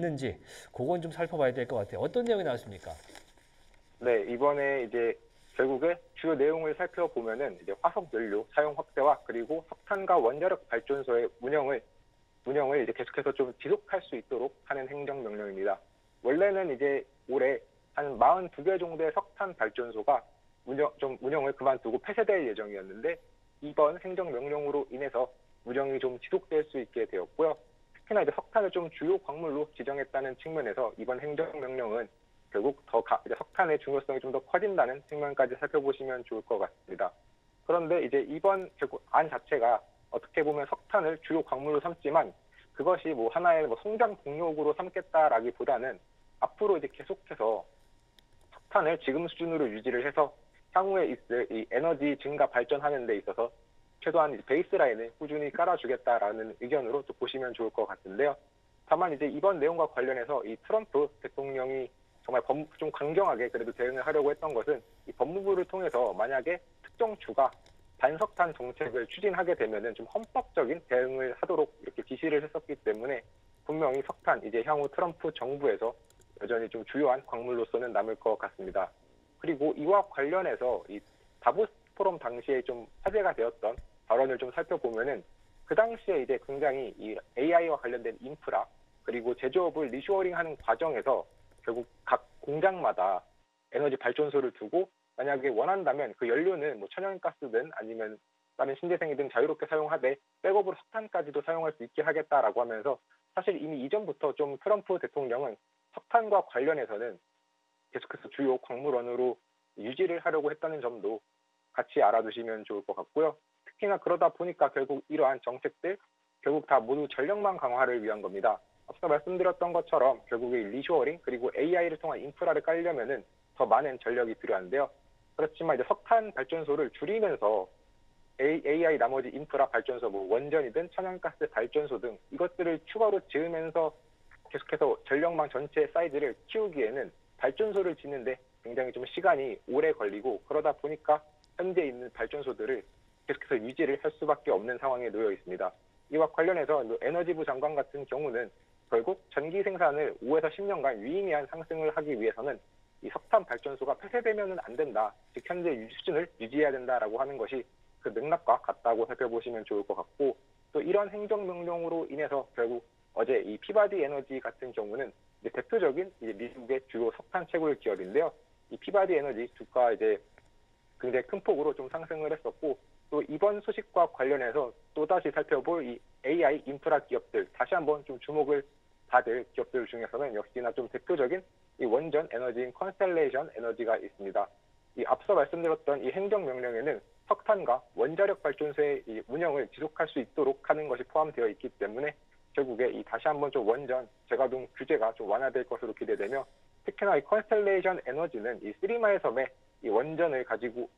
있는지 그건 좀 살펴봐야 될 것 같아요. 어떤 내용이 나왔습니까? 네, 이번에 이제 결국에 주요 내용을 살펴보면은 이제 화석 연료 사용 확대와 그리고 석탄과 원자력 발전소의 운영을 이제 계속해서 좀 지속할 수 있도록 하는 행정명령입니다. 원래는 이제 올해 한 42개 정도의 석탄 발전소가 운영을 그만두고 폐쇄될 예정이었는데 이번 행정명령으로 인해서 운영이 좀 지속될 수 있게 되었고요. 특히나 이제 석탄을 좀 주요 광물로 지정했다는 측면에서 이번 행정명령은 결국 이제 석탄의 중요성이 좀 더 커진다는 측면까지 살펴보시면 좋을 것 같습니다. 그런데 이제 이번 결국 안 자체가 어떻게 보면 석탄을 주요 광물로 삼지만 그것이 뭐 하나의 뭐 성장 동력으로 삼겠다라기보다는 앞으로 이제 계속해서 석탄을 지금 수준으로 유지를 해서 향후에 있을 이 에너지 증가 발전하는 데 있어서 최소한 베이스라인을 꾸준히 깔아주겠다라는 의견으로 또 보시면 좋을 것 같은데요. 다만 이제 이번 내용과 관련해서 이 트럼프 대통령이 정말 좀 강경하게 그래도 대응을 하려고 했던 것은 이 법무부를 통해서 만약에 특정 주가 반석탄 정책을 추진하게 되면은 좀 헌법적인 대응을 하도록 이렇게 지시를 했었기 때문에 분명히 석탄 이제 향후 트럼프 정부에서 여전히 좀 주요한 광물로서는 남을 것 같습니다. 그리고 이와 관련해서 이 다보스 포럼 당시에 좀 화제가 되었던 발언을 좀 살펴보면은 그 당시에 이제 굉장히 이 AI와 관련된 인프라 그리고 제조업을 리쇼어링하는 과정에서 결국 각 공장마다 에너지 발전소를 두고 만약에 원한다면 그 연료는 뭐 천연가스든 아니면 다른 신재생이든 자유롭게 사용하되 백업으로 석탄까지도 사용할 수 있게 하겠다라고 하면서 사실 이미 이전부터 좀 트럼프 대통령은 석탄과 관련해서는 계속해서 주요 광물원으로 유지를 하려고 했다는 점도 같이 알아두시면 좋을 것 같고요. 특히나 그러다 보니까 결국 이러한 정책들 결국 다 모두 전력망 강화를 위한 겁니다. 앞서 말씀드렸던 것처럼 결국에 리쇼어링 그리고 AI를 통한 인프라를 깔려면은 더 많은 전력이 필요한데요. 그렇지만 이제 석탄 발전소를 줄이면서 AI 나머지 인프라 발전소 뭐 원전이든 천연가스 발전소 등 이것들을 추가로 지으면서 계속해서 전력망 전체 사이즈를 키우기에는 발전소를 짓는데 굉장히 좀 시간이 오래 걸리고 그러다 보니까 현재 있는 발전소들을 계속해서 유지를 할 수밖에 없는 상황에 놓여 있습니다. 이와 관련해서 에너지부 장관 같은 경우는 결국 전기 생산을 5에서 10년간 유의미한 상승을 하기 위해서는 이 석탄 발전소가 폐쇄되면은 안 된다. 즉 현재 수준을 유지해야 된다라고 하는 것이 그 맥락과 같다고 살펴보시면 좋을 것 같고 또 이런 행정명령으로 인해서 결국 어제 이 피바디 에너지 같은 경우는 이제 대표적인 이제 미국의 주요 석탄 채굴 기업인데요. 이 피바디 에너지 주가 이제 굉장히 큰 폭으로 좀 상승을 했었고 또 이번 소식과 관련해서 또다시 살펴볼 이 AI 인프라 기업들 다시 한번 좀 주목을 받을 기업들 중에서는 역시나 좀 대표적인 이 원전 에너지인 컨스텔레이션 에너지가 있습니다. 이 앞서 말씀드렸던 이 행정명령에는 석탄과 원자력 발전소의 이 운영을 지속할 수 있도록 하는 것이 포함되어 있기 때문에 결국에 이 다시 한번 좀 원전 재가동 규제가 좀 완화될 것으로 기대되며 특히나 이 컨스텔레이션 에너지는 이 쓰리마일 섬에 이 원전을 가지고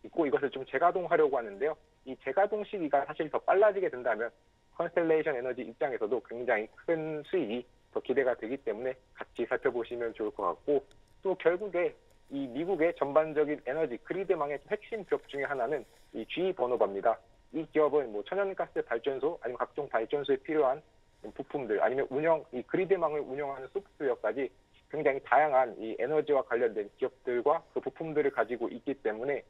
있고 이것을 좀 재가동하려고 하는데요. 이 재가동 시기가 사실 더 빨라지게 된다면 컨스텔레이션 에너지 입장에서도 굉장히 큰 수익이 더 기대가 되기 때문에 같이 살펴보시면 좋을 것 같고 또 결국에 이 미국의 전반적인 에너지 그리드망의 핵심 기업 중에 하나는 이 GE 버너바입니다. 이 기업은 뭐 천연가스 발전소 아니면 각종 발전소에 필요한 부품들 아니면 이 그리드망을 운영하는 소프트웨어까지 굉장히 다양한 이 에너지와 관련된 기업들과 그 부품들을 가지고 있기 때문에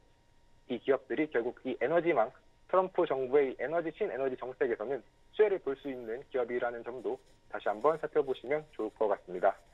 이 기업들이 결국 이 에너지망 트럼프 정부의 에너지 신에너지 정책에서는 수혜를 볼 수 있는 기업이라는 점도 다시 한번 살펴보시면 좋을 것 같습니다.